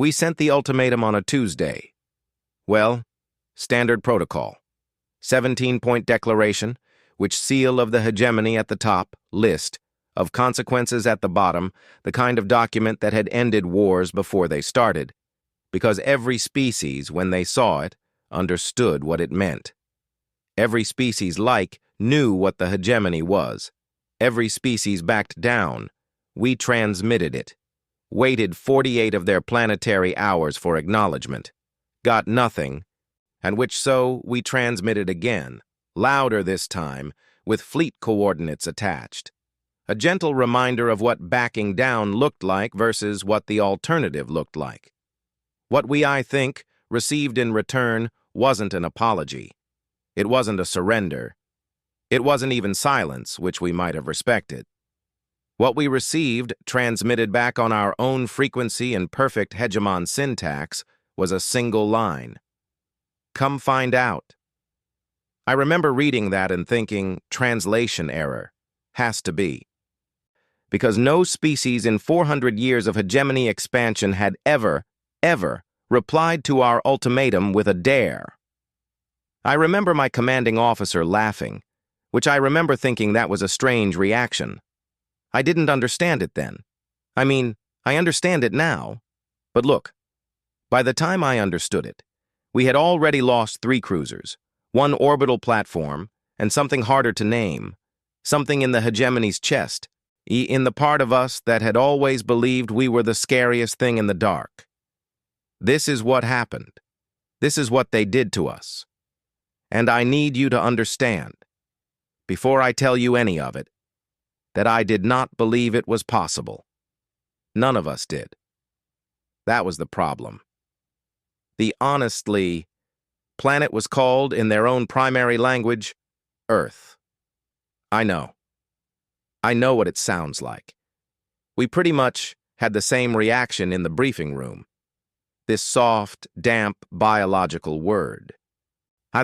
We sent the ultimatum on a Tuesday. Well, standard protocol. 17-point declaration, which seal of the hegemony at the top, list, of consequences at the bottom, the kind of document that had ended wars before they started, because every species, when they saw it, understood what it meant. Every species knew what the hegemony was. Every species backed down. We transmitted it. Waited 48 of their planetary hours for acknowledgement. Got nothing, and which so we transmitted again, louder this time, with fleet coordinates attached. A gentle reminder of what backing down looked like versus what the alternative looked like. What we, I think, received in return wasn't an apology. It wasn't a surrender. It wasn't even silence, which we might have respected. What we received, transmitted back on our own frequency and perfect hegemon syntax, was a single line. Come find out. I remember reading that and thinking, translation error. Has to be. Because no species in 400 years of hegemony expansion had ever replied to our ultimatum with a dare. I remember my commanding officer laughing, which I remember thinking that was a strange reaction. I didn't understand it then. I mean, I understand it now. But look, by the time I understood it, we had already lost 3 cruisers, 1 orbital platform, and something harder to name, something in the hegemony's chest, in the part of us that had always believed we were the scariest thing in the dark. This is what happened. This is what they did to us. And I need you to understand, before I tell you any of it, that I did not believe it was possible. None of us did. That was the problem. The honestly planet was called, in their own primary language, Earth. I know. I know what it sounds like. We pretty much had the same reaction in the briefing room. This soft, damp, biological word.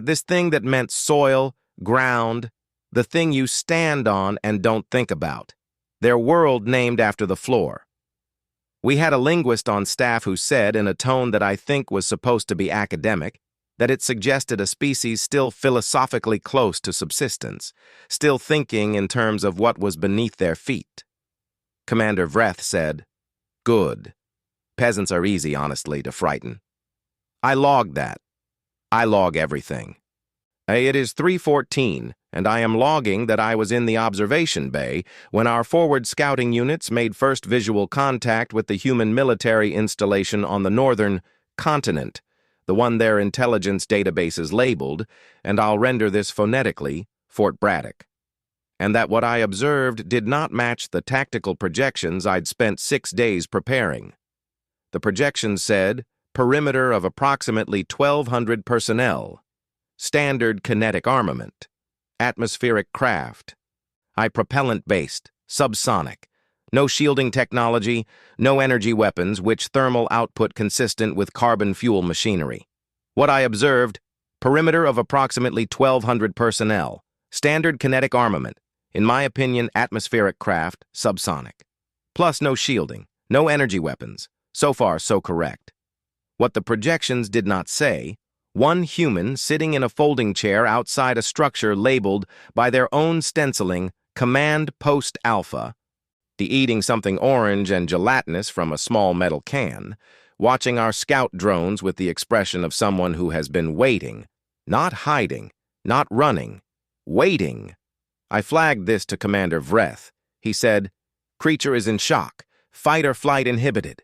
This thing that meant soil, ground, the thing you stand on and don't think about. Their world named after the floor. We had a linguist on staff who said, in a tone that I think was supposed to be academic, that it suggested a species still philosophically close to subsistence, still thinking in terms of what was beneath their feet. Commander Vreth said, "Good. Peasants are easy, honestly, to frighten." I logged that. I log everything. It is 3:14, and I am logging that I was in the observation bay when our forward scouting units made first visual contact with the human military installation on the northern continent, the one their intelligence databases labeled, and I'll render this phonetically, Fort Braddock. And that what I observed did not match the tactical projections I'd spent 6 days preparing. The projections said, perimeter of approximately 1,200 personnel, standard kinetic armament, atmospheric craft, propellant-based, subsonic, no shielding technology, no energy weapons, which thermal output consistent with carbon fuel machinery. What I observed, perimeter of approximately 1,200 personnel, standard kinetic armament, in my opinion, atmospheric craft, subsonic. Plus no shielding, no energy weapons. So far, so correct. What the projections did not say, 1 human sitting in a folding chair outside a structure labeled by their own stenciling Command Post Alpha, eating something orange and gelatinous from a small metal can, watching our scout drones with the expression of someone who has been waiting, not hiding, not running, waiting. I flagged this to Commander Vreth. He said, "Creature is in shock, fight or flight inhibited."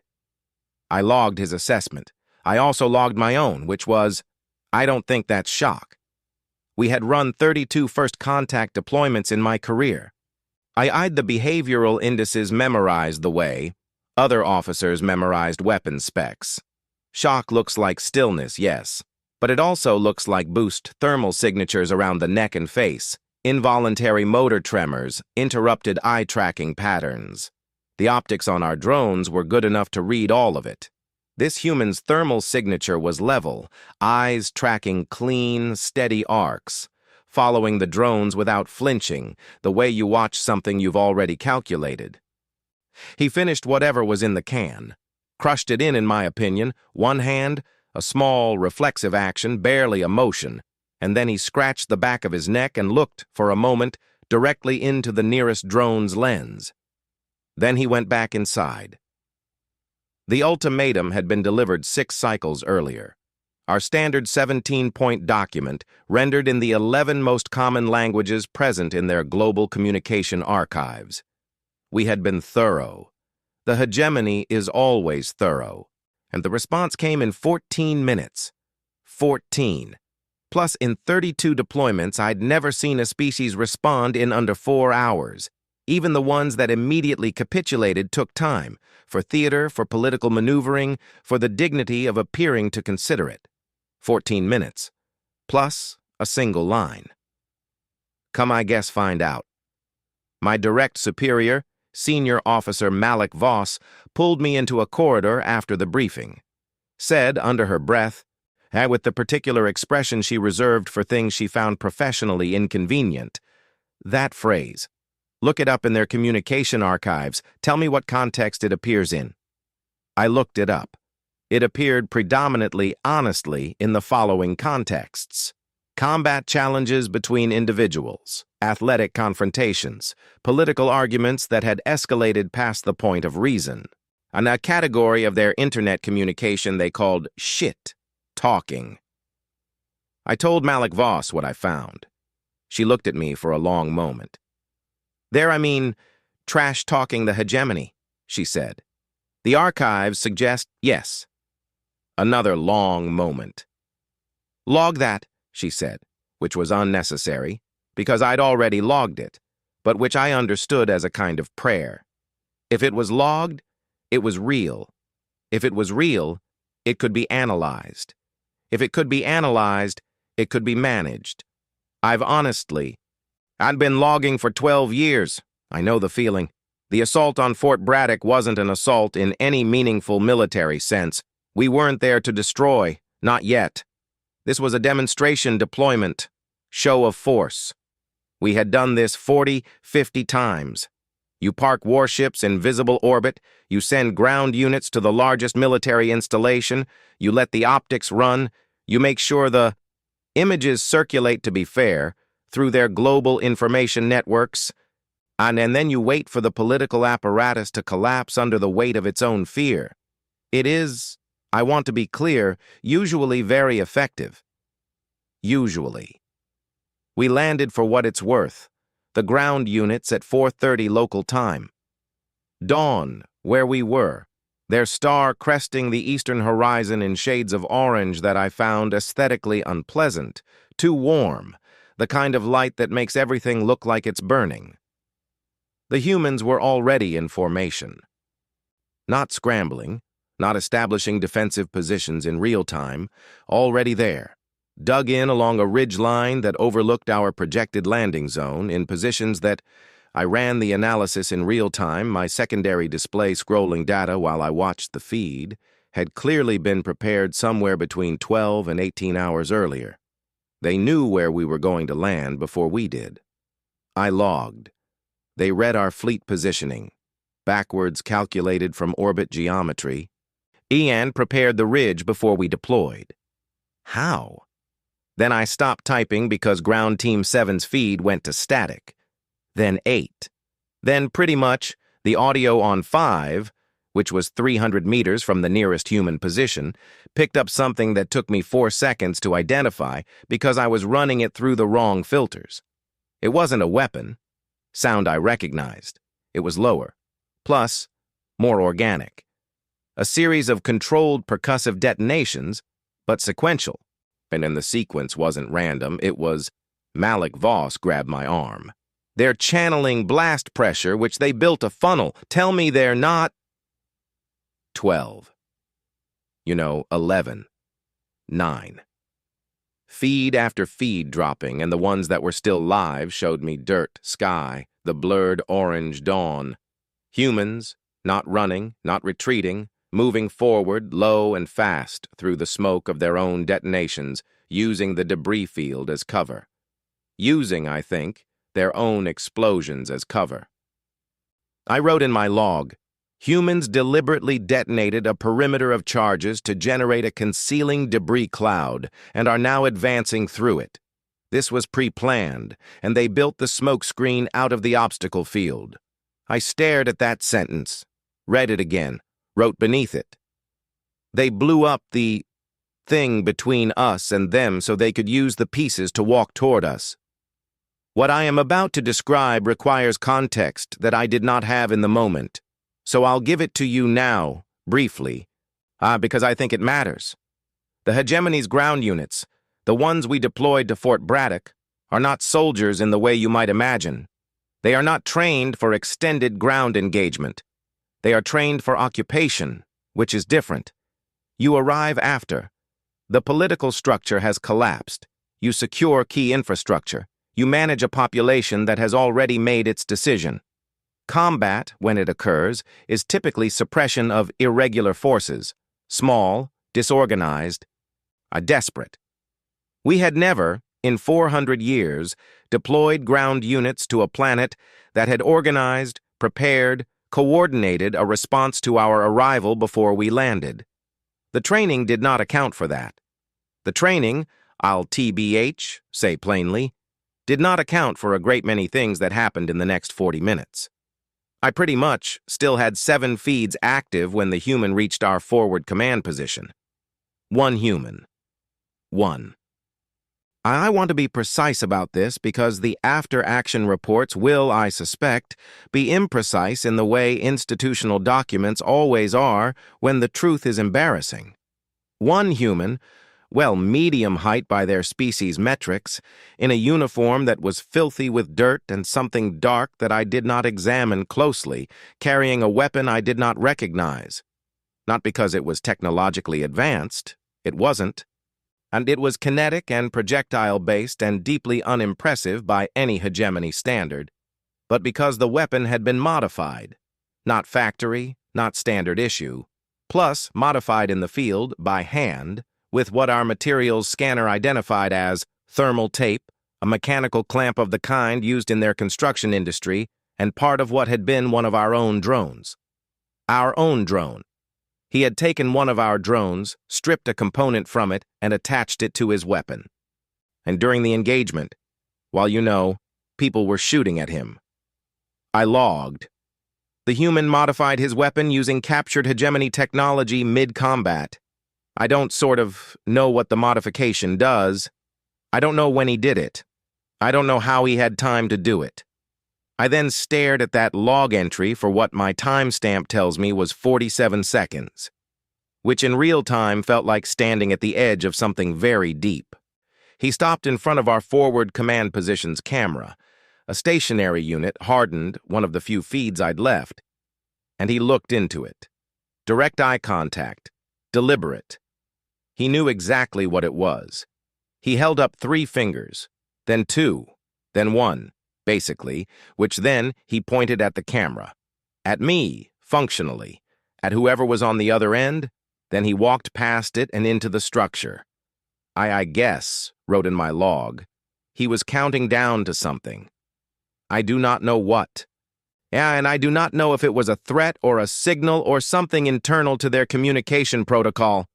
I logged his assessment. I also logged my own, which was, I don't think that's shock. We had run 32 first contact deployments in my career. I eyed the behavioral indices memorized the way other officers memorized weapon specs. Shock looks like stillness, yes, but it also looks like boost thermal signatures around the neck and face, involuntary motor tremors, interrupted eye tracking patterns. The optics on our drones were good enough to read all of it. This human's thermal signature was level, eyes tracking clean, steady arcs, following the drones without flinching, the way you watch something you've already calculated. He finished whatever was in the can, crushed it in my opinion. One hand, a small, reflexive action, barely a motion, and then he scratched the back of his neck and looked, for a moment, directly into the nearest drone's lens. Then he went back inside. The ultimatum had been delivered 6 cycles earlier. Our standard 17-point document, rendered in the 11 most common languages present in their global communication archives. We had been thorough. The hegemony is always thorough, and the response came in 14 minutes. 14. Plus, in 32 deployments, I'd never seen a species respond in under 4 hours. Even the ones that immediately capitulated took time, for theater, for political maneuvering, for the dignity of appearing to consider it. 14 minutes, plus a single line. Come, I guess, find out. My direct superior, Senior Officer Malik Voss, pulled me into a corridor after the briefing. Said, under her breath, and with the particular expression she reserved for things she found professionally inconvenient, that phrase. Look it up in their communication archives. Tell me what context it appears in. I looked it up. It appeared predominantly honestly in the following contexts: combat challenges between individuals, athletic confrontations, political arguments that had escalated past the point of reason, and a category of their internet communication they called shit talking. I told Malik Voss what I found. She looked at me for a long moment. There I mean, trash-talking the hegemony, she said. The archives suggest yes. Another long moment. Log that, she said, which was unnecessary, because I'd already logged it, but which I understood as a kind of prayer. If it was logged, it was real. If it was real, it could be analyzed. If it could be analyzed, it could be managed. I'd been logging for 12 years. I know the feeling. The assault on Fort Braddock wasn't an assault in any meaningful military sense. We weren't there to destroy, not yet. This was a demonstration deployment, show of force. We had done this 40, 50 times. You park warships in visible orbit, you send ground units to the largest military installation, you let the optics run, you make sure the images circulate, to be fair, through their global information networks, and then you wait for the political apparatus to collapse under the weight of its own fear. It is, I want to be clear, usually very effective. Usually. We landed for what it's worth, the ground units at 4:30 local time. Dawn, where we were, their star cresting the eastern horizon in shades of orange that I found aesthetically unpleasant, too warm, the kind of light that makes everything look like it's burning. The humans were already in formation. Not scrambling, not establishing defensive positions in real time, already there, dug in along a ridge line that overlooked our projected landing zone in positions that, I ran the analysis in real time, my secondary display scrolling data while I watched the feed, had clearly been prepared somewhere between 12 and 18 hours earlier. They knew where we were going to land before we did. I logged. They read our fleet positioning, backwards calculated from orbit geometry. Ian prepared the ridge before we deployed. How? Then I stopped typing because Ground Team 7's feed went to static. Then 8. Then pretty much the audio on 5, which was 300 meters from the nearest human position, picked up something that took me 4 seconds to identify because I was running it through the wrong filters. It wasn't a weapon. Sound I recognized. It was lower. Plus, more organic. A series of controlled percussive detonations, but sequential. And then the sequence wasn't random, it was Malik Voss grabbed my arm. They're channeling blast pressure, which they built a funnel. Tell me they're not... 12. 11. 9. Feed after feed dropping, and the ones that were still live showed me dirt, sky, the blurred orange dawn. Humans, not running, not retreating, moving forward low and fast through the smoke of their own detonations, using the debris field as cover. Using, I think, their own explosions as cover. I wrote in my log, Humans deliberately detonated a perimeter of charges to generate a concealing debris cloud and are now advancing through it. This was pre-planned, and they built the smoke screen out of the obstacle field. I stared at that sentence, read it again, wrote beneath it. They blew up the thing between us and them so they could use the pieces to walk toward us. What I am about to describe requires context that I did not have in the moment, so I'll give it to you now, briefly, because I think it matters. The Hegemony's ground units, the ones we deployed to Fort Braddock, are not soldiers in the way you might imagine. They are not trained for extended ground engagement. They are trained for occupation, which is different. You arrive after. The political structure has collapsed. You secure key infrastructure. You manage a population that has already made its decision. Combat, when it occurs, is typically suppression of irregular forces, small, disorganized, desperate. We had never, in 400 years, deployed ground units to a planet that had organized, prepared, coordinated a response to our arrival before we landed. The training did not account for that. The training, I'll TBH, say plainly, did not account for a great many things that happened in the next 40 minutes. I pretty much still had 7 feeds active when the human reached our forward command position. 1 human. 1. I want to be precise about this because the after-action reports will, I suspect, be imprecise in the way institutional documents always are when the truth is embarrassing. 1 human, well, medium height by their species metrics, in a uniform that was filthy with dirt and something dark that I did not examine closely, carrying a weapon I did not recognize. Not because it was technologically advanced, it wasn't. And it was kinetic and projectile-based and deeply unimpressive by any hegemony standard, but because the weapon had been modified. Not factory, not standard issue, plus modified in the field by hand, with what our materials scanner identified as thermal tape, a mechanical clamp of the kind used in their construction industry, and part of what had been one of our own drones. Our own drone. He had taken one of our drones, stripped a component from it, and attached it to his weapon. And during the engagement, while people were shooting at him, I logged. The human modified his weapon using captured hegemony technology mid-combat. I don't know what the modification does. I don't know when he did it. I don't know how he had time to do it. I then stared at that log entry for what my timestamp tells me was 47 seconds, which in real time felt like standing at the edge of something very deep. He stopped in front of our forward command position's camera, a stationary unit hardened, one of the few feeds I'd left, and he looked into it. Direct eye contact, deliberate. He knew exactly what it was. He held up 3 fingers, then 2, then 1, basically, which then he pointed at the camera. At me, functionally. At whoever was on the other end, then he walked past it and into the structure. I guess, wrote in my log, he was counting down to something. I do not know what. And I do not know if it was a threat or a signal or something internal to their communication protocol.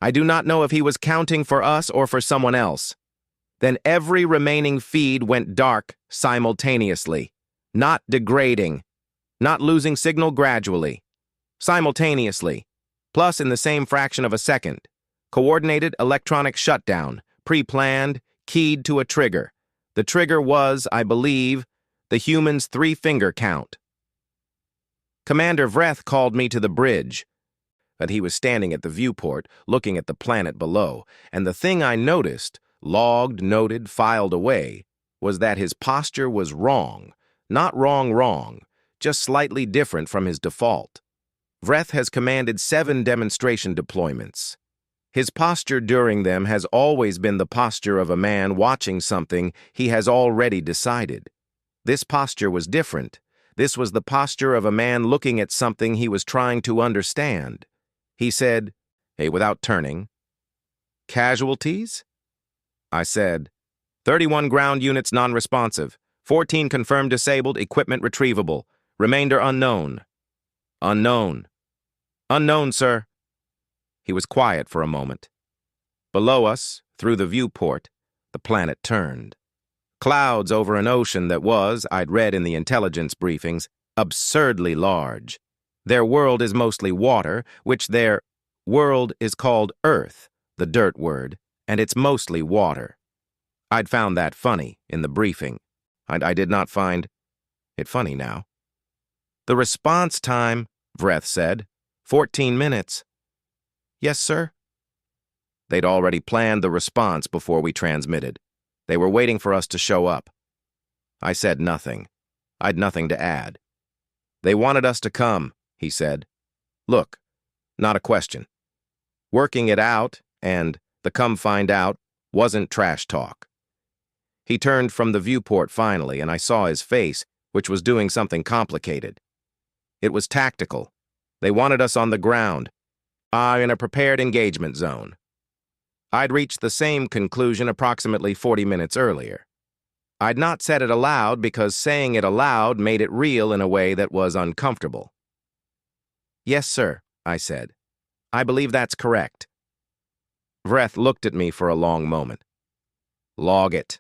I do not know if he was counting for us or for someone else. Then every remaining feed went dark simultaneously, not degrading, not losing signal gradually, simultaneously, plus in the same fraction of a second. Coordinated electronic shutdown, pre-planned, keyed to a trigger. The trigger was, I believe, the human's 3-finger count. Commander Vreth called me to the bridge, but he was standing at the viewport, looking at the planet below, and the thing I noticed, logged, noted, filed away, was that his posture was wrong. Not wrong, just slightly different from his default. Vreth has commanded 7 demonstration deployments. His posture during them has always been the posture of a man watching something he has already decided. This posture was different. This was the posture of a man looking at something he was trying to understand. He said, without turning, "Casualties?" I said, 31 ground units non-responsive, 14 confirmed disabled, equipment retrievable, remainder unknown. Unknown. Unknown, sir. He was quiet for a moment. Below us, through the viewport, the planet turned. Clouds over an ocean that was, I'd read in the intelligence briefings, absurdly large. Their world is mostly water, which their world is called Earth, the dirt word, and it's mostly water. I'd found that funny in the briefing. I did not find it funny now. The response time, Vreth said, 14 minutes. Yes, sir. They'd already planned the response before we transmitted. They were waiting for us to show up. I said nothing. I'd nothing to add. They wanted us to come, he said. Look, not a question. Working it out, and the come find out, wasn't trash talk. He turned from the viewport finally, and I saw his face, which was doing something complicated. It was tactical. They wanted us on the ground, in a prepared engagement zone. I'd reached the same conclusion approximately 40 minutes earlier. I'd not said it aloud because saying it aloud made it real in a way that was uncomfortable. Yes, sir, I said. I believe that's correct. Vreth looked at me for a long moment. Log it,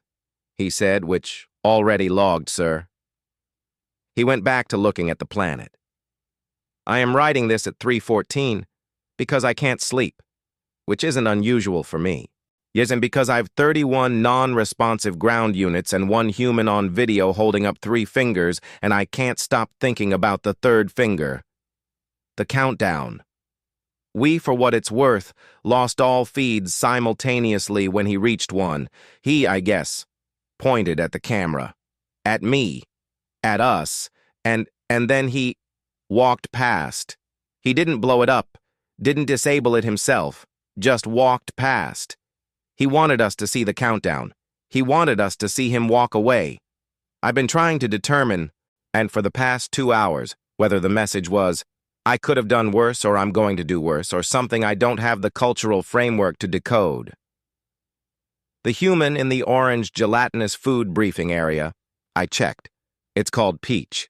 he said, which already logged, sir. He went back to looking at the planet. I am writing this at 3:14 because I can't sleep, which isn't unusual for me. Yes, and because I've 31 non-responsive ground units and one human on video holding up 3 fingers, and I can't stop thinking about the 3rd finger. The countdown. We, for what it's worth, lost all feeds simultaneously when he reached one. He, I guess, pointed at the camera. At me. At us. And then he walked past. He didn't blow it up, didn't disable it himself, just walked past. He wanted us to see the countdown. He wanted us to see him walk away. I've been trying to determine, and for the past 2 hours, whether the message was, I could have done worse, or I'm going to do worse, or something I don't have the cultural framework to decode. The human in the orange gelatinous food briefing area, I checked. It's called Peach.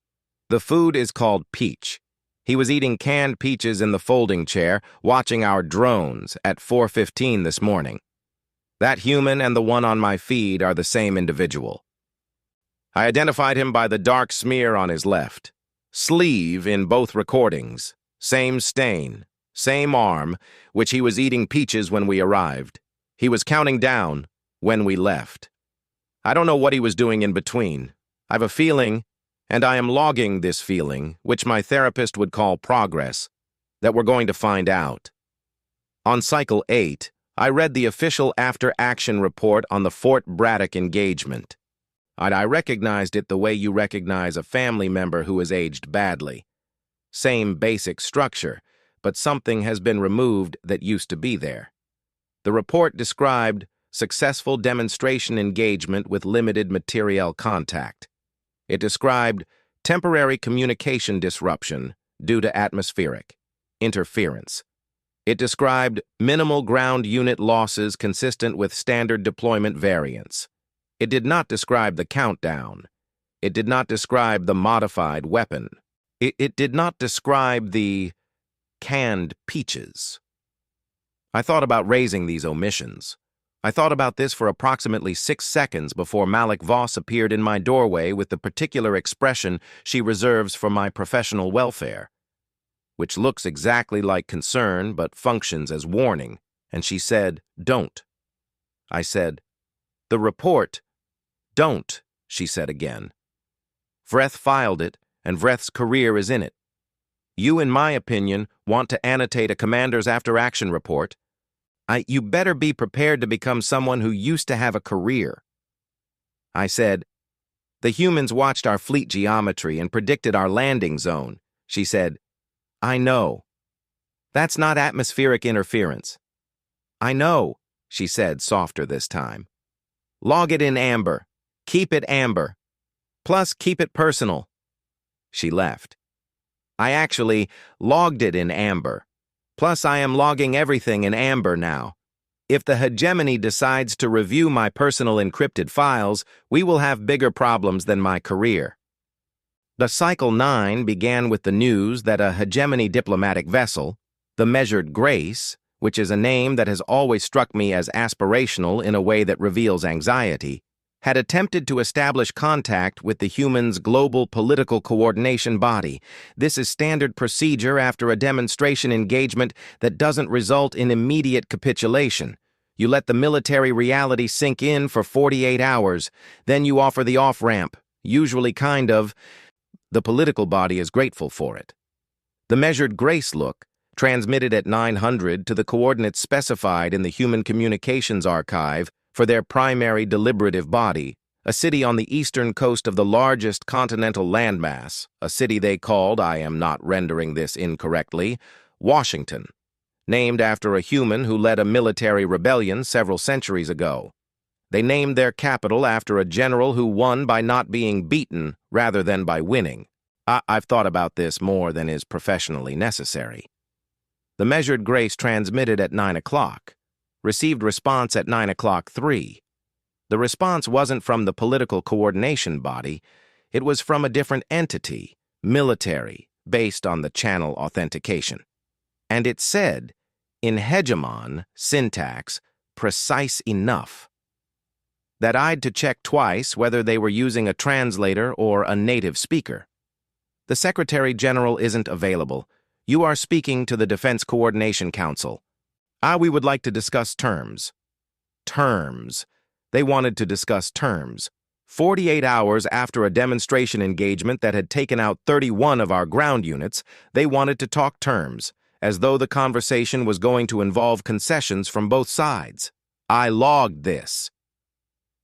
The food is called Peach. He was eating canned peaches in the folding chair, watching our drones at 4:15 this morning. That human and the one on my feed are the same individual. I identified him by the dark smear on his left. Sleeve in both recordings, same stain, same arm, which he was eating peaches when we arrived. He was counting down when we left. I don't know what he was doing in between. I've a feeling, and I am logging this feeling, which my therapist would call progress, that we're going to find out. On Cycle 8, I read the official after-action report on the Fort Braddock engagement. I recognized it the way you recognize a family member who has aged badly. Same basic structure, but something has been removed that used to be there. The report described successful demonstration engagement with limited materiel contact. It described temporary communication disruption due to atmospheric interference. It described minimal ground unit losses consistent with standard deployment variants. It did not describe the countdown. It did not describe the modified weapon. It did not describe the canned peaches. I thought about raising these omissions. I thought about this for approximately 6 seconds before Malik Voss appeared in my doorway with the particular expression she reserves for my professional welfare, which looks exactly like concern but functions as warning, and she said, "Don't." I said, "The report." "Don't," she said again. Vreth filed it, and Vreth's career is in it. You, in my opinion, want to annotate a commander's after-action report. You better be prepared to become someone who used to have a career. I said, "The humans watched our fleet geometry and predicted our landing zone." She said, "I know. That's not atmospheric interference." "I know," she said, softer this time. "Log it in amber. Keep it amber. Plus, keep it personal." She left. I actually logged it in amber. Plus, I am logging everything in amber now. If the hegemony decides to review my personal encrypted files, we will have bigger problems than my career. The Cycle 9 began with the news that a hegemony diplomatic vessel, the Measured Grace, which is a name that has always struck me as aspirational in a way that reveals anxiety, had attempted to establish contact with the human's global political coordination body. This is standard procedure after a demonstration engagement that doesn't result in immediate capitulation. You let the military reality sink in for 48 hours, then you offer the off-ramp, usually kind of. The political body is grateful for it. The Measured Grace look, transmitted at 900 to the coordinates specified in the Human Communications Archive for their primary deliberative body, a city on the eastern coast of the largest continental landmass, a city they called, I am not rendering this incorrectly, Washington, named after a human who led a military rebellion several centuries ago. They named their capital after a general who won by not being beaten rather than by winning. I've thought about this more than is professionally necessary. The Measured Grace transmitted at 9 o'clock, received response at 9:03. The response wasn't from the political coordination body, it was from a different entity, military, based on the channel authentication. And it said, in hegemon syntax, precise enough, that I'd to check twice whether they were using a translator or a native speaker. The Secretary General isn't available. You are speaking to the Defense Coordination Council. We would like to discuss terms. Terms. They wanted to discuss terms. 48 hours after a demonstration engagement that had taken out 31 of our ground units, they wanted to talk terms, as though the conversation was going to involve concessions from both sides. I logged this.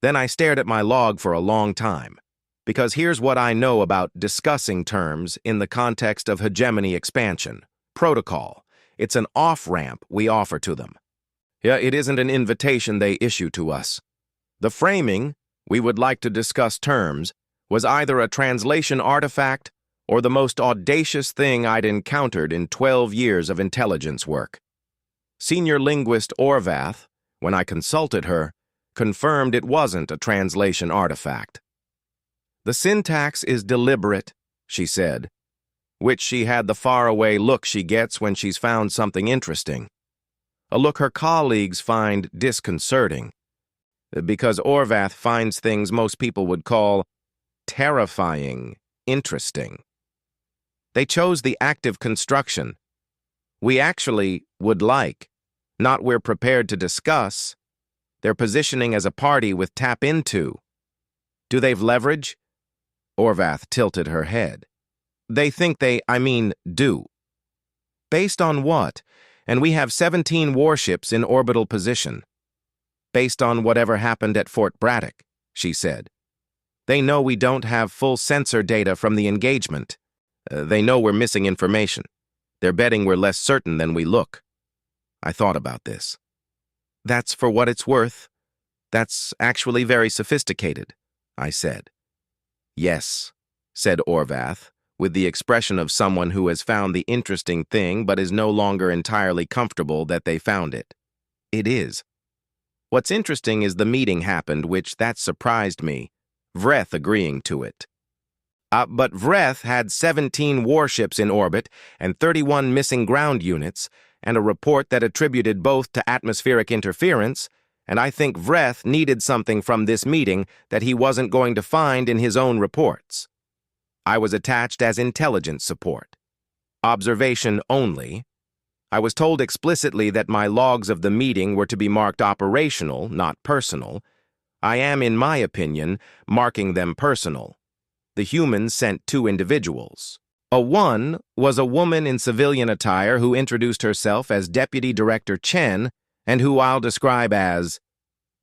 Then I stared at my log for a long time, because here's what I know about discussing terms in the context of hegemony expansion. Protocol. It's an off-ramp we offer to them. Yeah, it isn't an invitation they issue to us. The framing, we would like to discuss terms, was either a translation artifact or the most audacious thing I'd encountered in 12 years of intelligence work. Senior linguist Orvath, when I consulted her, confirmed it wasn't a translation artifact. The syntax is deliberate, she said, which she had the faraway look she gets when she's found something interesting. A look her colleagues find disconcerting, because Orvath finds things most people would call terrifying, interesting. They chose the active construction. We actually would like, not we're prepared to discuss. They're positioning as a party with tap into. Do they've leverage? Orvath tilted her head. They think they, do. Based on what? And we have 17 warships in orbital position. Based on whatever happened at Fort Braddock, she said. They know we don't have full sensor data from the engagement. They know we're missing information. They're betting we're less certain than we look. I thought about this. That's for what it's worth. That's actually very sophisticated, I said. Yes, said Orvath, with the expression of someone who has found the interesting thing but is no longer entirely comfortable that they found it. It is. What's interesting is the meeting happened, which that surprised me, Vreth agreeing to it. But Vreth had 17 warships in orbit and 31 missing ground units, and a report that attributed both to atmospheric interference, and I think Vreth needed something from this meeting that he wasn't going to find in his own reports. I was attached as intelligence support. Observation only. I was told explicitly that my logs of the meeting were to be marked operational, not personal. I am, in my opinion, marking them personal. The humans sent 2 individuals. One was a woman in civilian attire who introduced herself as Deputy Director Chen and who I'll describe as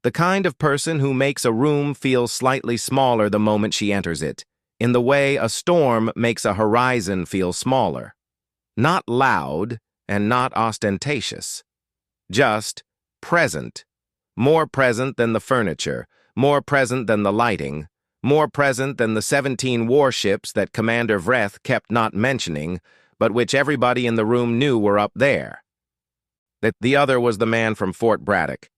the kind of person who makes a room feel slightly smaller the moment she enters it, in the way a storm makes a horizon feel smaller. Not loud and not ostentatious. Just present. More present than the furniture, more present than the lighting, more present than the 17 warships that Commander Vreth kept not mentioning, but which everybody in the room knew were up there. That the other was the man from Fort Braddock.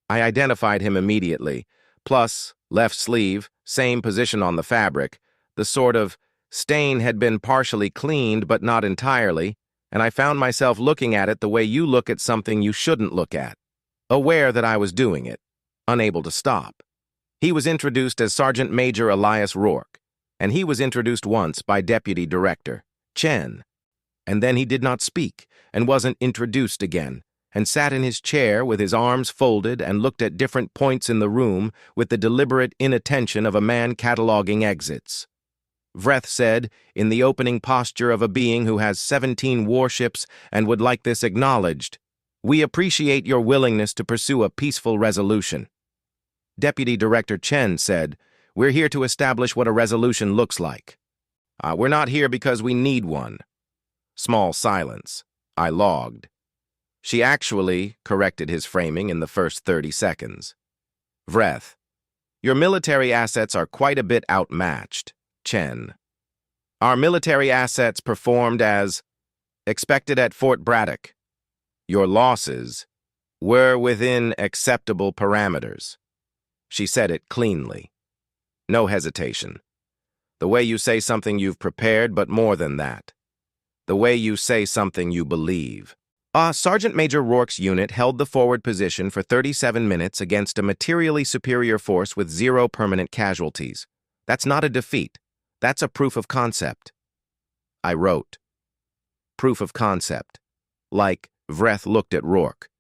I identified him immediately, plus, left sleeve, same position on the fabric, the sort of Stain had been partially cleaned, but not entirely, and I found myself looking at it the way you look at something you shouldn't look at, aware that I was doing it, unable to stop. He was introduced as Sergeant Major Elias Rourke, and he was introduced once by Deputy Director Chen. And then he did not speak, and wasn't introduced again, and sat in his chair with his arms folded and looked at different points in the room with the deliberate inattention of a man cataloging exits. Vreth said, in the opening posture of a being who has 17 warships and would like this acknowledged, "We appreciate your willingness to pursue a peaceful resolution." Deputy Director Chen said, "We're here to establish what a resolution looks like. We're not here because we need one." Small silence. I logged. She actually corrected his framing in the first 30 seconds. Vreth, your military assets are quite a bit outmatched. Chen. Our military assets performed as expected at Fort Braddock. Your losses were within acceptable parameters. She said it cleanly. No hesitation. The way you say something you've prepared, but more than that. The way you say something you believe. Sergeant Major Rourke's unit held the forward position for 37 minutes against a materially superior force with 0 permanent casualties. That's not a defeat. That's a proof of concept. I wrote. Proof of concept. Like, Vreth looked at Rourke.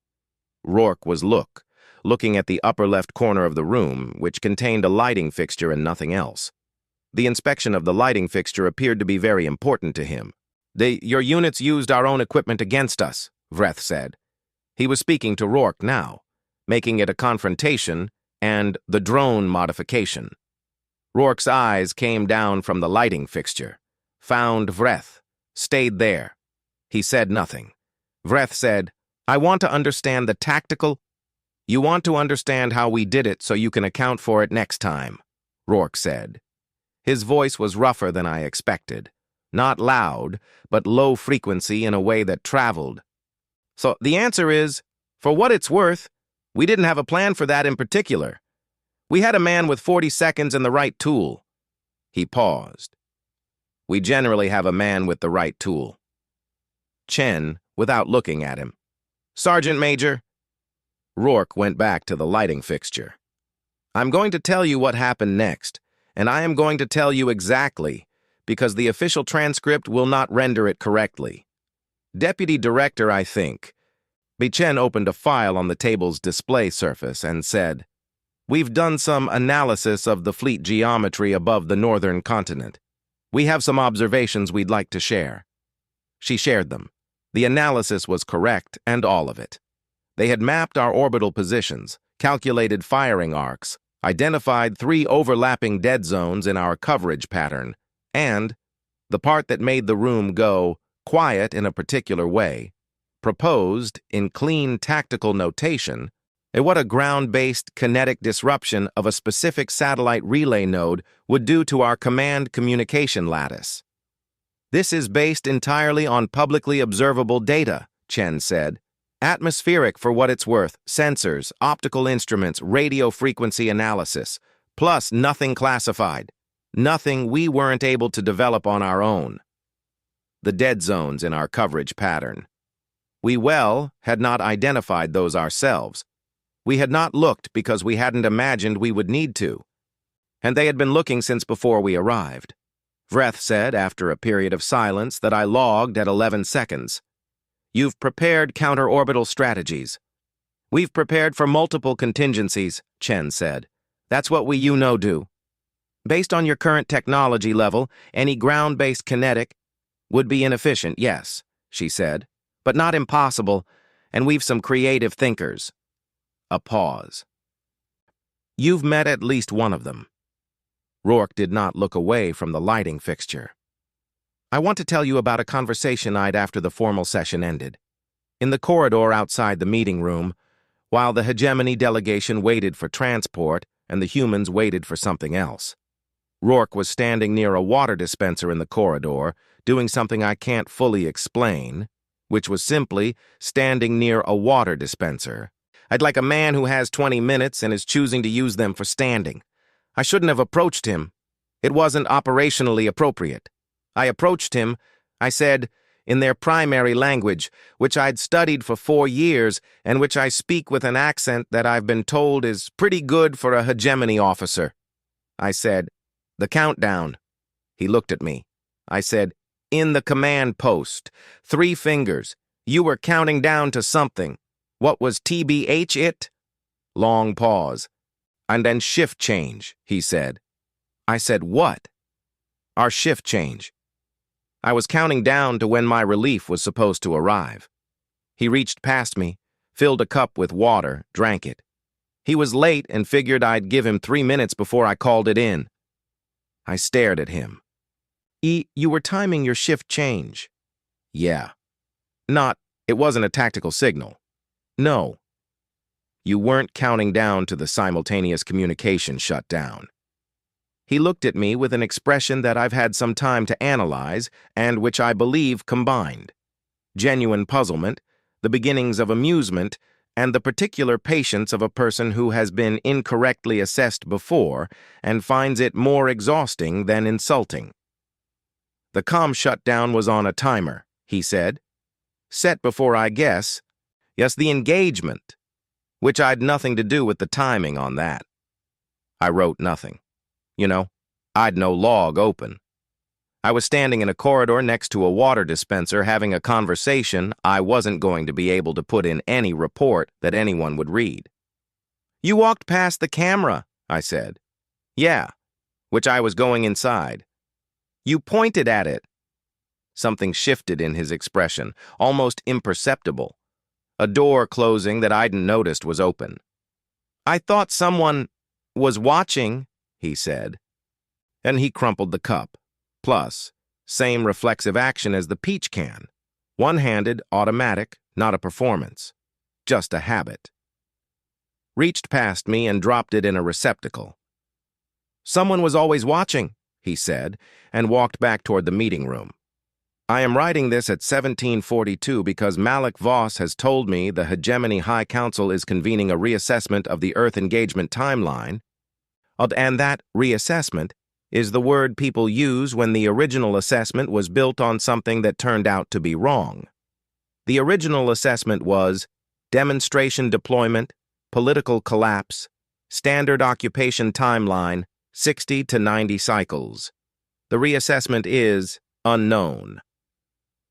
Rourke was looking at the upper left corner of the room, which contained a lighting fixture and nothing else. The inspection of the lighting fixture appeared to be very important to him. Your units used our own equipment against us, Vreth said. He was speaking to Rourke now, making it a confrontation and the drone modification. Rourke's eyes came down from the lighting fixture, found Vreth, stayed there. He said nothing. Vreth said, "I want to understand the tactical. You want to understand how we did it so you can account for it next time," Rourke said. His voice was rougher than I expected. Not loud, but low frequency in a way that traveled. So the answer is, for what it's worth, we didn't have a plan for that in particular. We had a man with 40 seconds and the right tool. He paused. We generally have a man with the right tool. Chen, without looking at him. Sergeant Major. Rourke went back to the lighting fixture. I'm going to tell you what happened next, and I am going to tell you exactly, because the official transcript will not render it correctly. Deputy Director, I think. Chen opened a file on the table's display surface and said, "We've done some analysis of the fleet geometry above the northern continent. We have some observations we'd like to share." She shared them. The analysis was correct, and all of it. They had mapped our orbital positions, calculated firing arcs, identified 3 overlapping dead zones in our coverage pattern, and, the part that made the room go quiet in a particular way, proposed, in clean tactical notation, what a ground-based kinetic disruption of a specific satellite relay node would do to our command communication lattice. This is based entirely on publicly observable data, Chen said. Atmospheric for what it's worth, sensors, optical instruments, radio frequency analysis, plus nothing classified. Nothing we weren't able to develop on our own. The dead zones in our coverage pattern. We had not identified those ourselves. We had not looked because we hadn't imagined we would need to. And they had been looking since before we arrived. Vreth said, after a period of silence that I logged at 11 seconds. You've prepared counter-orbital strategies. We've prepared for multiple contingencies, Chen said. That's what we do. Based on your current technology level, any ground-based kinetic would be inefficient, yes, she said, but not impossible, and we've some creative thinkers. A pause. You've met at least one of them. Rourke did not look away from the lighting fixture. I want to tell you about a conversation I'd after the formal session ended. In the corridor outside the meeting room, while the hegemony delegation waited for transport and the humans waited for something else. Rourke was standing near a water dispenser in the corridor, doing something I can't fully explain, which was simply standing near a water dispenser. I'd like a man who has 20 minutes and is choosing to use them for standing. I shouldn't have approached him. It wasn't operationally appropriate. I approached him. I said, in their primary language, which I'd studied for 4 years and which I speak with an accent that I've been told is pretty good for a hegemony officer. I said, the countdown. He looked at me. I said, in the command post. 3 fingers. You were counting down to something. What was TBH it? Long pause. And then shift change, he said. I said, what? Our shift change. I was counting down to when my relief was supposed to arrive. He reached past me, filled a cup with water, drank it. He was late and figured I'd give him 3 minutes before I called it in. I stared at him. You were timing your shift change. Yeah. It wasn't a tactical signal. No. You weren't counting down to the simultaneous communication shutdown. He looked at me with an expression that I've had some time to analyze and which I believe combined genuine puzzlement, the beginnings of amusement, and the particular patience of a person who has been incorrectly assessed before and finds it more exhausting than insulting. The comm shutdown was on a timer, he said. Set before I guess. Yes, the engagement, which I'd nothing to do with the timing on that. I wrote nothing. You know, I'd no log open. I was standing in a corridor next to a water dispenser having a conversation I wasn't going to be able to put in any report that anyone would read. You walked past the camera, I said. Yeah, which I was going inside. You pointed at it. Something shifted in his expression, almost imperceptible. A door closing that I'd noticed was open. I thought someone was watching, he said. And he crumpled the cup. Plus, same reflexive action as the peach can. One-handed, automatic, not a performance. Just a habit. Reached past me and dropped it in a receptacle. Someone was always watching, he said, and walked back toward the meeting room. I am writing this at 1742 because Malik Voss has told me the Hegemony High Council is convening a reassessment of the Earth engagement timeline, and that reassessment is the word people use when the original assessment was built on something that turned out to be wrong. The original assessment was demonstration deployment, political collapse, standard occupation timeline, 60 to 90 cycles. The reassessment is unknown.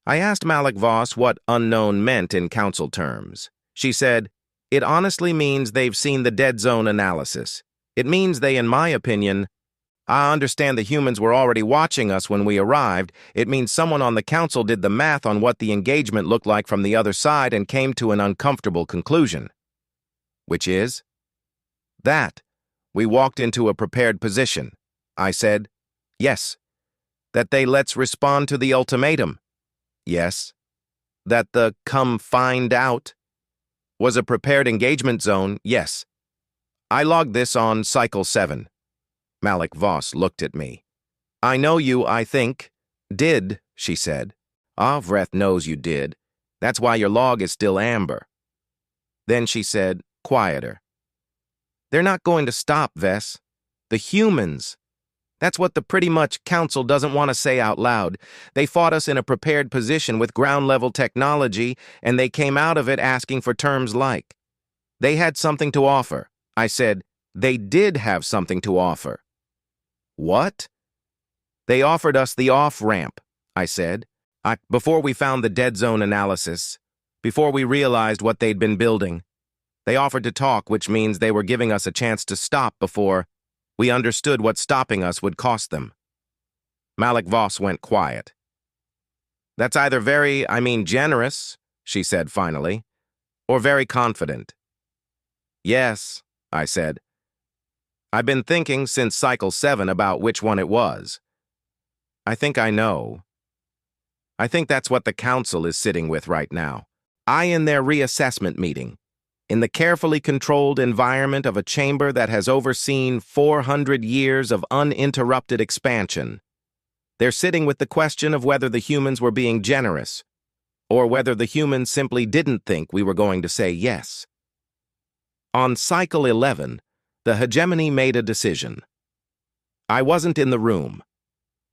I asked Malik Voss what unknown meant in council terms. She said, it honestly means they've seen the dead zone analysis. It means they, in my opinion, I understand the humans were already watching us when we arrived. It means someone on the council did the math on what the engagement looked like from the other side and came to an uncomfortable conclusion. Which is? That. We walked into a prepared position. I said, yes. That they let's respond to the ultimatum. Yes. That the come find out was a prepared engagement zone. Yes. I logged this on Cycle 7. Malik Voss looked at me. I know you, I think. Did, she said. Vreth knows you did. That's why your log is still amber. Then she said, quieter. They're not going to stop, Vess. The humans. That's what the pretty much council doesn't want to say out loud. They fought us in a prepared position with ground-level technology, and they came out of it asking for terms like. They had something to offer. I said, they did have something to offer. What? They offered us the off-ramp, I said. Before we found the dead zone analysis, before we realized what they'd been building. They offered to talk, which means they were giving us a chance to stop before we understood what stopping us would cost them. Malik Voss went quiet. That's either generous, she said finally, or very confident. Yes, I said. I've been thinking since Cycle 7 about which one it was. I think I know. I think that's what the council is sitting with right now. In their reassessment meeting, in the carefully controlled environment of a chamber that has overseen 400 years of uninterrupted expansion. They're sitting with the question of whether the humans were being generous, or whether the humans simply didn't think we were going to say yes. On Cycle 11, the hegemony made a decision. I wasn't in the room.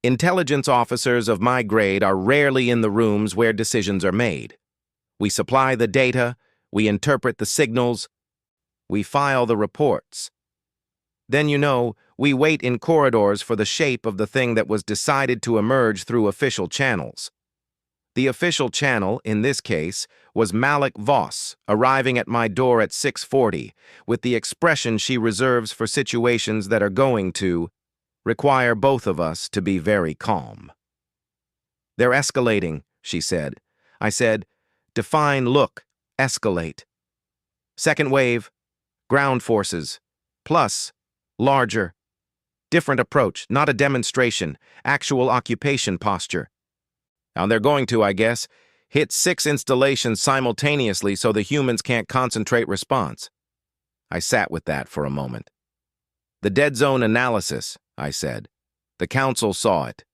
Intelligence officers of my grade are rarely in the rooms where decisions are made. We supply the data, we interpret the signals, we file the reports. Then, we wait in corridors for the shape of the thing that was decided to emerge through official channels. The official channel, in this case, was Malik Voss, arriving at my door at 6:40, with the expression she reserves for situations that are going to require both of us to be very calm. "They're escalating," she said. I said, "Define look, escalate." "Second wave, ground forces, plus, larger. Different approach, not a demonstration, actual occupation posture. Now they're going to, I guess, hit 6 installations simultaneously so the humans can't concentrate response." I sat with that for a moment. "The dead zone analysis," I said. "The council saw it.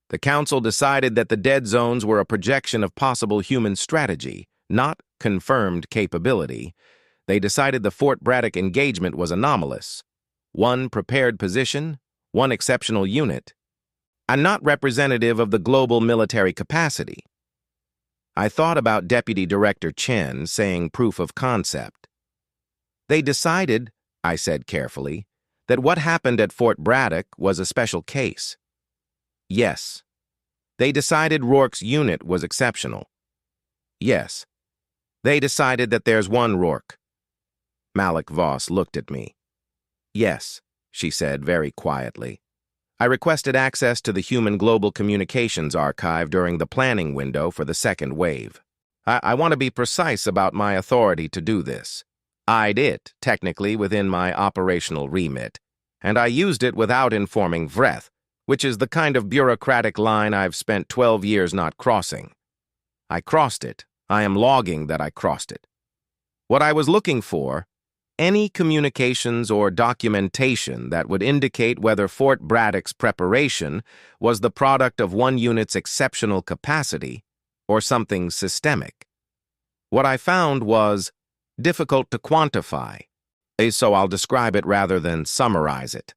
The council decided that the dead zones were a projection of possible human strategy, not confirmed capability. They decided the Fort Braddock engagement was anomalous. One prepared position, one exceptional unit, and not representative of the global military capacity." I thought about Deputy Director Chen saying proof of concept. "They decided," I said carefully, "that what happened at Fort Braddock was a special case." "Yes." "They decided Rourke's unit was exceptional." "Yes." "They decided that there's one Rourke." Malik Voss looked at me. "Yes," she said very quietly. "I requested access to the Human Global Communications Archive during the planning window for the second wave. I want to be precise about my authority to do this. I'd it, technically, within my operational remit, and I used it without informing Vreth, which is the kind of bureaucratic line I've spent 12 years not crossing. I crossed it. I am logging that I crossed it. What I was looking for, any communications or documentation that would indicate whether Fort Braddock's preparation was the product of one unit's exceptional capacity or something systemic. What I found was difficult to quantify, so I'll describe it rather than summarize it.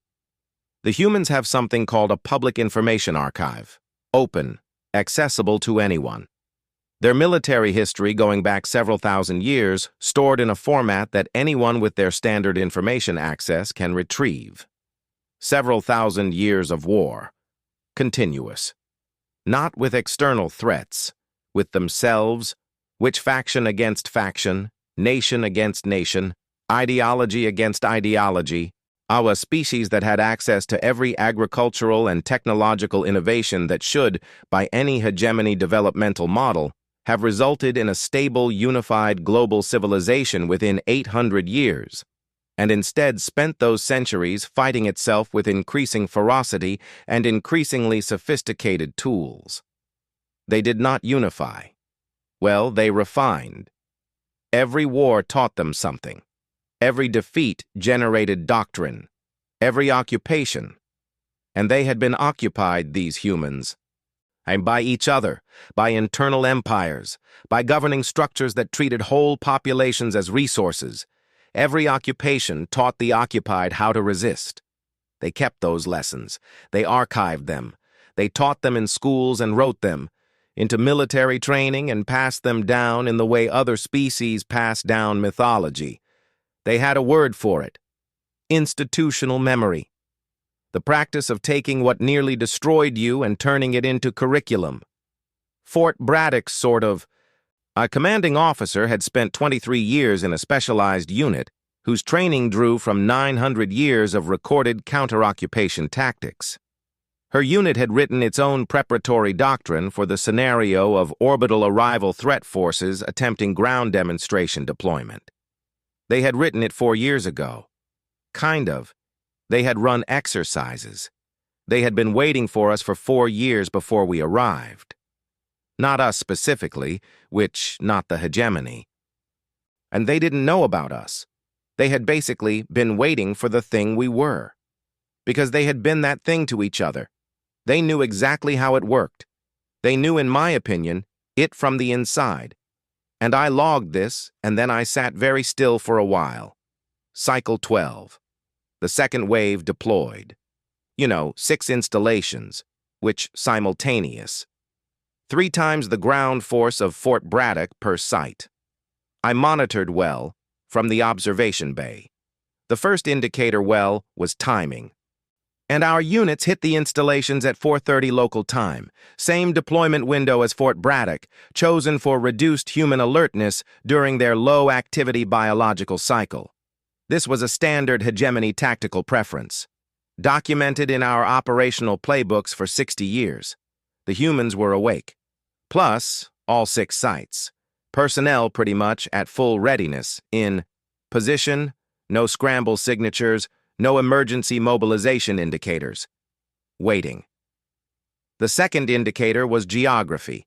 The humans have something called a public information archive, open, accessible to anyone. Their military history going back several thousand years, stored in a format that anyone with their standard information access can retrieve. Several thousand years of war. Continuous. Not with external threats, with themselves, which faction against faction, nation against nation, ideology against ideology, our species that had access to every agricultural and technological innovation that should, by any hegemony developmental model, have resulted in a stable, unified global civilization within 800 years, and instead spent those centuries fighting itself with increasing ferocity and increasingly sophisticated tools. They did not unify. Well, they refined. Every war taught them something. Every defeat generated doctrine. Every occupation. And they had been occupied, these humans, and by each other, by internal empires, by governing structures that treated whole populations as resources. Every occupation taught the occupied how to resist. They kept those lessons. They archived them. They taught them in schools and wrote them into military training and passed them down in the way other species pass down mythology. They had a word for it: institutional memory. The practice of taking what nearly destroyed you and turning it into curriculum. Fort Braddock's sort of. A commanding officer had spent 23 years in a specialized unit whose training drew from 900 years of recorded counter-occupation tactics. Her unit had written its own preparatory doctrine for the scenario of orbital arrival threat forces attempting ground demonstration deployment. They had written it 4 years ago. Kind of. They had run exercises. They had been waiting for us for 4 years before we arrived. Not us specifically, which, not the hegemony. And they didn't know about us. They had basically been waiting for the thing we were. Because they had been that thing to each other. They knew exactly how it worked. They knew, in my opinion, it from the inside. And I logged this, and then I sat very still for a while. Cycle 12. The second wave deployed. 6 installations. which simultaneous. 3 times the ground force of Fort Braddock per site. I monitored well from the observation bay. The first indicator well was timing. And our units hit the installations at 4:30 local time, same deployment window as Fort Braddock, chosen for reduced human alertness during their low-activity biological cycle. This was a standard hegemony tactical preference, documented in our operational playbooks for 60 years. The humans were awake, plus all 6 sites. Personnel pretty much at full readiness in position, no scramble signatures, no emergency mobilization indicators. Waiting. The second indicator was geography,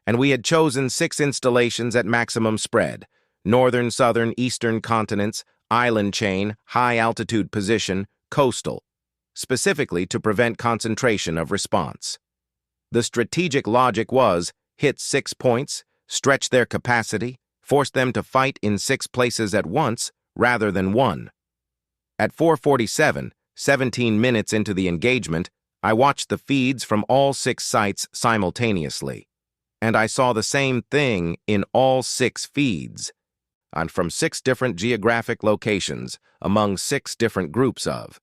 and we had chosen 6 installations at maximum spread: northern, southern, eastern continents, island chain, high-altitude position, coastal, specifically to prevent concentration of response. The strategic logic was hit 6 points, stretch their capacity, force them to fight in 6 places at once rather than 1. At 4:47, 17 minutes into the engagement, I watched the feeds from all 6 sites simultaneously, and I saw the same thing in all 6 feeds, and from 6 different geographic locations among 6 different groups of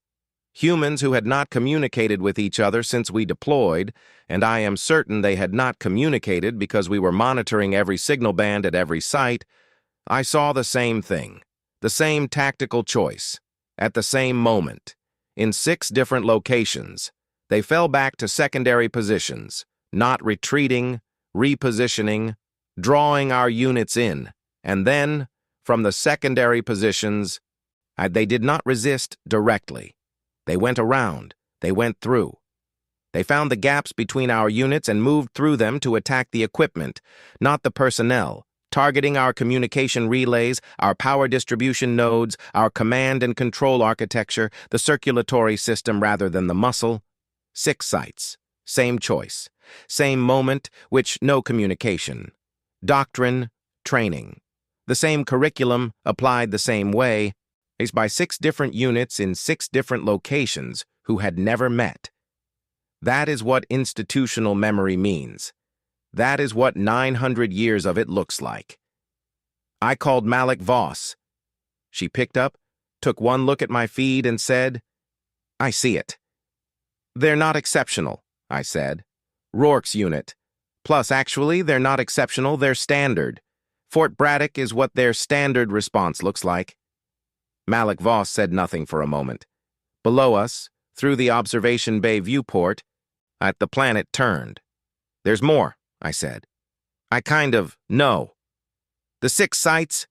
humans who had not communicated with each other since we deployed, and I am certain they had not communicated because we were monitoring every signal band at every site. I saw the same thing, the same tactical choice. At the same moment, in 6 different locations, they fell back to secondary positions, not retreating, repositioning, drawing our units in, and then, from the secondary positions, they did not resist directly. They went around, they went through. They found the gaps between our units and moved through them to attack the equipment, not the personnel, targeting our communication relays, our power distribution nodes, our command and control architecture, the circulatory system rather than the muscle. 6 sites, same choice, same moment, which no communication. Doctrine, training. The same curriculum, applied the same way, is by 6 different units in 6 different locations who had never met. That is what institutional memory means. That is what 900 years of it looks like. I called Malik Voss. She picked up, took one look at my feed and said, "I see it." "They're not exceptional," I said. "Rourke's unit. Plus, actually, they're not exceptional, they're standard. Fort Braddock is what their standard response looks like." Malik Voss said nothing for a moment. Below us, through the observation bay viewport, the planet turned. "There's more," I said. "I kind of know. The 6 sites?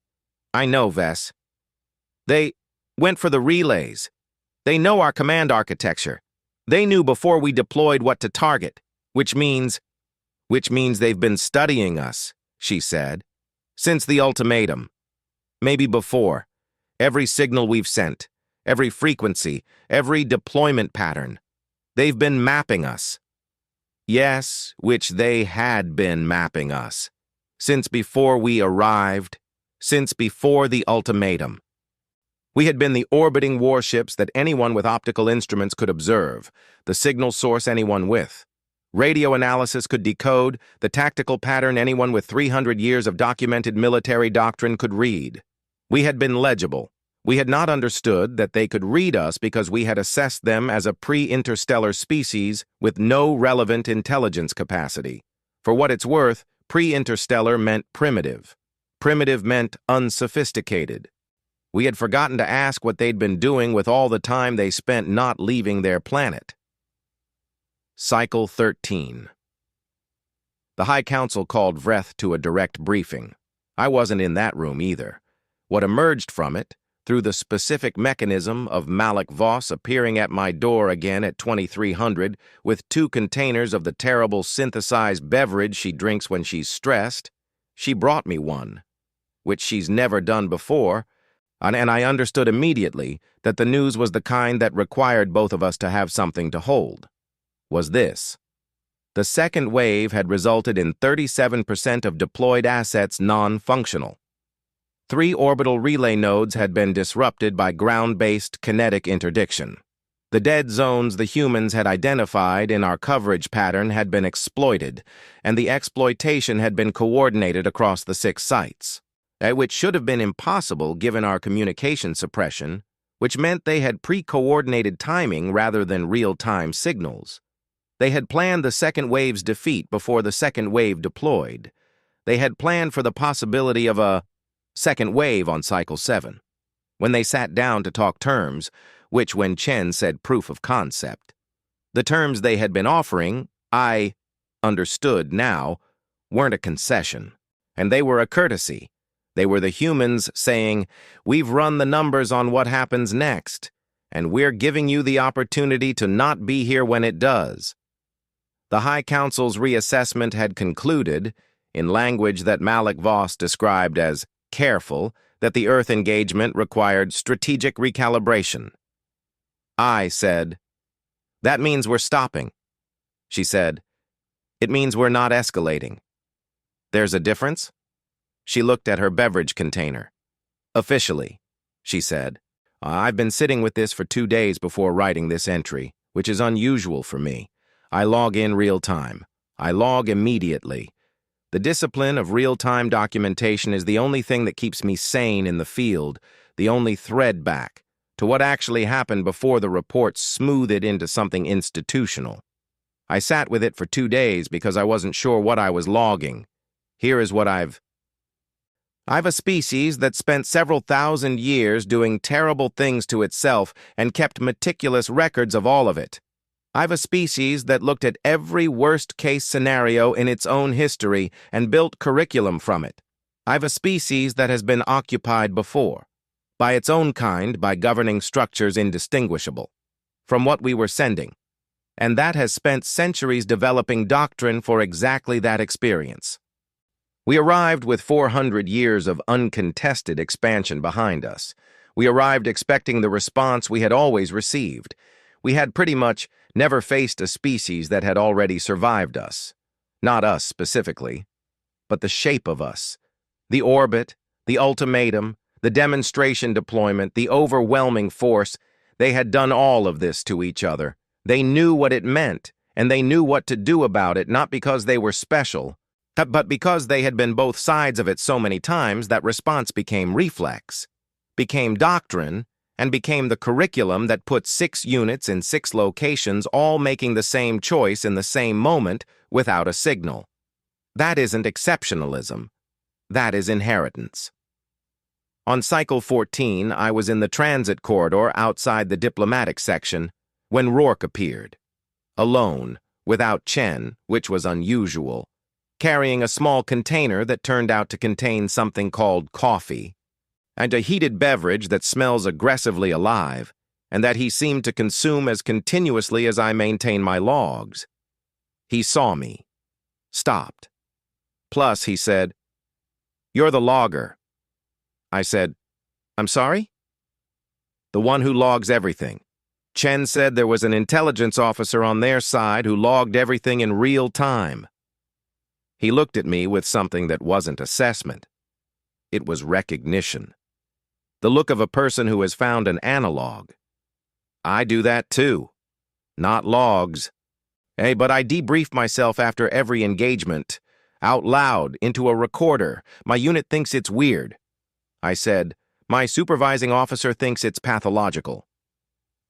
I know, Vess. They went for the relays. They know our command architecture. They knew before we deployed what to target, which means they've been studying us," she said, "since the ultimatum. Maybe before. Every signal we've sent, every frequency, every deployment pattern. They've been mapping us." Yes, which they had been mapping us. Since before we arrived, since before the ultimatum. We had been the orbiting warships that anyone with optical instruments could observe, the signal source anyone with. Radio analysis could decode, the tactical pattern anyone with 300 years of documented military doctrine could read. We had been legible. We had not understood that they could read us because we had assessed them as a pre-interstellar species with no relevant intelligence capacity. For what it's worth, pre-interstellar meant primitive. Primitive meant unsophisticated. We had forgotten to ask what they'd been doing with all the time they spent not leaving their planet. Cycle 13. The High Council called Vreth to a direct briefing. I wasn't in that room either. What emerged from it, through the specific mechanism of Malik Voss appearing at my door again at 2300 with 2 containers of the terrible synthesized beverage she drinks when she's stressed, she brought me one, which she's never done before, and I understood immediately that the news was the kind that required both of us to have something to hold. Was this. The second wave had resulted in 37% of deployed assets non-functional. 3 orbital relay nodes had been disrupted by ground-based kinetic interdiction. The dead zones the humans had identified in our coverage pattern had been exploited, and the exploitation had been coordinated across the 6 sites, which should have been impossible given our communication suppression, which meant they had pre-coordinated timing rather than real-time signals. They had planned the second wave's defeat before the second wave deployed. They had planned for the possibility of a second wave on Cycle 7. When they sat down to talk terms, which when Chen said proof of concept, the terms they had been offering, I understood now, weren't a concession, and they were a courtesy. They were the humans saying, "We've run the numbers on what happens next, and we're giving you the opportunity to not be here when it does." The High Council's reassessment had concluded, in language that Malik Voss described as careful, that the Earth engagement required strategic recalibration. I said, "That means we're stopping." She said, "It means we're not escalating." "There's a difference?" She looked at her beverage container. "Officially," she said, "I've been sitting with this for 2 days before writing this entry, which is unusual for me. I log in real time. I log immediately. The discipline of real-time documentation is the only thing that keeps me sane in the field, the only thread back to what actually happened before the report smoothed it into something institutional. I sat with it for 2 days because I wasn't sure what I was logging. Here is what I've a species that spent several thousand years doing terrible things to itself and kept meticulous records of all of it. I've a species that looked at every worst-case scenario in its own history and built curriculum from it. I've a species that has been occupied before, by its own kind, by governing structures indistinguishable from what we were sending, and that has spent centuries developing doctrine for exactly that experience. We arrived with 400 years of uncontested expansion behind us. We arrived expecting the response we had always received. We had pretty much never faced a species that had already survived us. Not us specifically, but the shape of us. The orbit, the ultimatum, the demonstration deployment, the overwhelming force, they had done all of this to each other. They knew what it meant, and they knew what to do about it, not because they were special, but because they had been both sides of it so many times that response became reflex, became doctrine, and became the curriculum that put 6 units in 6 locations all making the same choice in the same moment without a signal. That isn't exceptionalism. That is inheritance. On Cycle 14, I was in the transit corridor outside the diplomatic section when Rourke appeared. Alone, without Chen, which was unusual, carrying a small container that turned out to contain something called coffee, and a heated beverage that smells aggressively alive, and that he seemed to consume as continuously as I maintain my logs. He saw me, stopped. Plus, he said, "You're the logger." I said, "I'm sorry?" "The one who logs everything. Chen said there was an intelligence officer on their side who logged everything in real time." He looked at me with something that wasn't assessment. It was recognition. The look of a person who has found an analog. I do that too. Not logs. But I debrief myself after every engagement, out loud, into a recorder. My unit thinks it's weird. I said, "My supervising officer thinks it's pathological."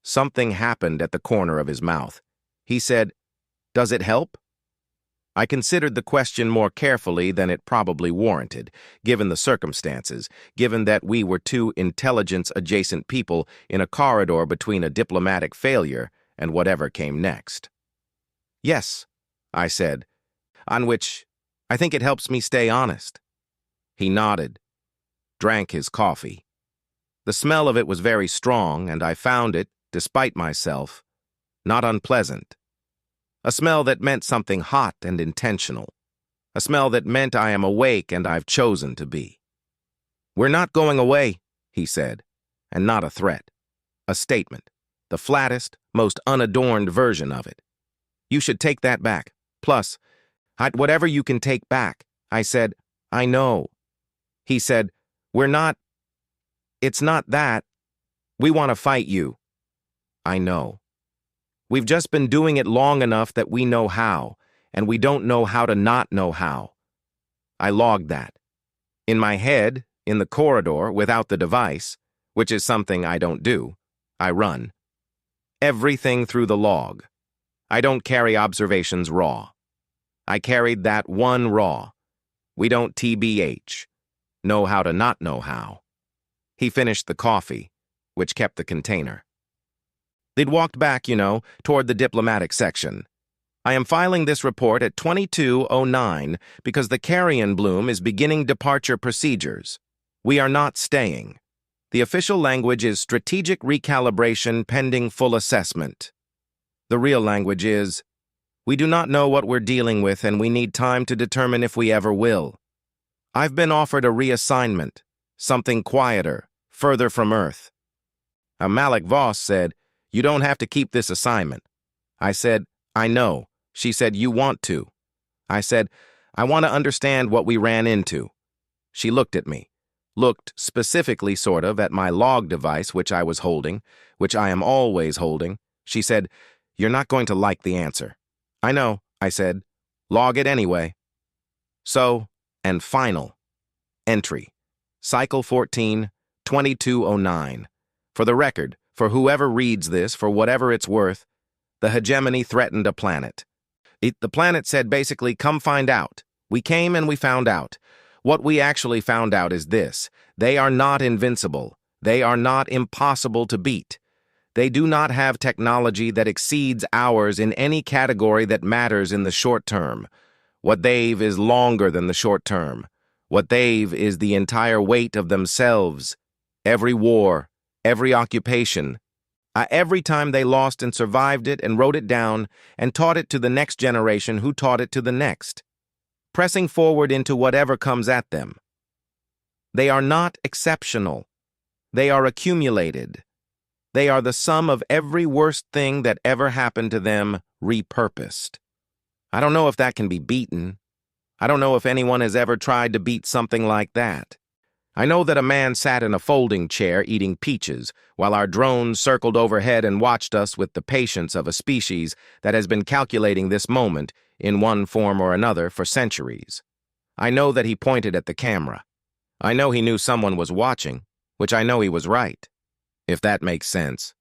Something happened at the corner of his mouth. He said, "Does it help?" I considered the question more carefully than it probably warranted, given the circumstances, given that we were 2 intelligence-adjacent people in a corridor between a diplomatic failure and whatever came next. "Yes," I said, on which I think it helps me stay honest. He nodded, drank his coffee. The smell of it was very strong, and I found it, despite myself, not unpleasant. A smell that meant something hot and intentional. A smell that meant I am awake and I've chosen to be. "We're not going away," he said, and not a threat. A statement, the flattest, most unadorned version of it. "You should take that back. Plus, whatever you can take back." I said, "I know." He said, It's not that. We want to fight you." "I know." We've just been doing it long enough that we know how, and we don't know how to not know how. I logged that. In my head, in the corridor, without the device, which is something I don't do, I run. Everything through the log. I don't carry observations raw. I carried that one raw. We don't TBH. Know how to not know how. He finished the coffee, which kept the container. They'd walked back, toward the diplomatic section. I am filing this report at 22:09 because the carrion bloom is beginning departure procedures. We are not staying. The official language is strategic recalibration pending full assessment. The real language is, we do not know what we're dealing with and we need time to determine if we ever will. I've been offered a reassignment, something quieter, further from Earth. Malik Voss said, you don't have to keep this assignment. I said, I know. She said, you want to. I said, I want to understand what we ran into. She looked at me, looked specifically sort of at my log device, which I was holding, which I am always holding. She said, you're not going to like the answer. I know, I said. Log it anyway. So, and final. Entry. Cycle 14, 2209. For the record, for whoever reads this, for whatever it's worth, the hegemony threatened a planet. The planet said basically, come find out. We came and we found out. What we actually found out is this. They are not invincible. They are not impossible to beat. They do not have technology that exceeds ours in any category that matters in the short term. What they've is longer than the short term. What they've is the entire weight of themselves. Every war, every occupation. Every time they lost and survived it and wrote it down and taught it to the next generation who taught it to the next. Pressing forward into whatever comes at them. They are not exceptional. They are accumulated. They are the sum of every worst thing that ever happened to them repurposed. I don't know if that can be beaten. I don't know if anyone has ever tried to beat something like that. I know that a man sat in a folding chair eating peaches while our drones circled overhead and watched us with the patience of a species that has been calculating this moment in one form or another for centuries. I know that he pointed at the camera. I know he knew someone was watching, which I know he was right. If that makes sense.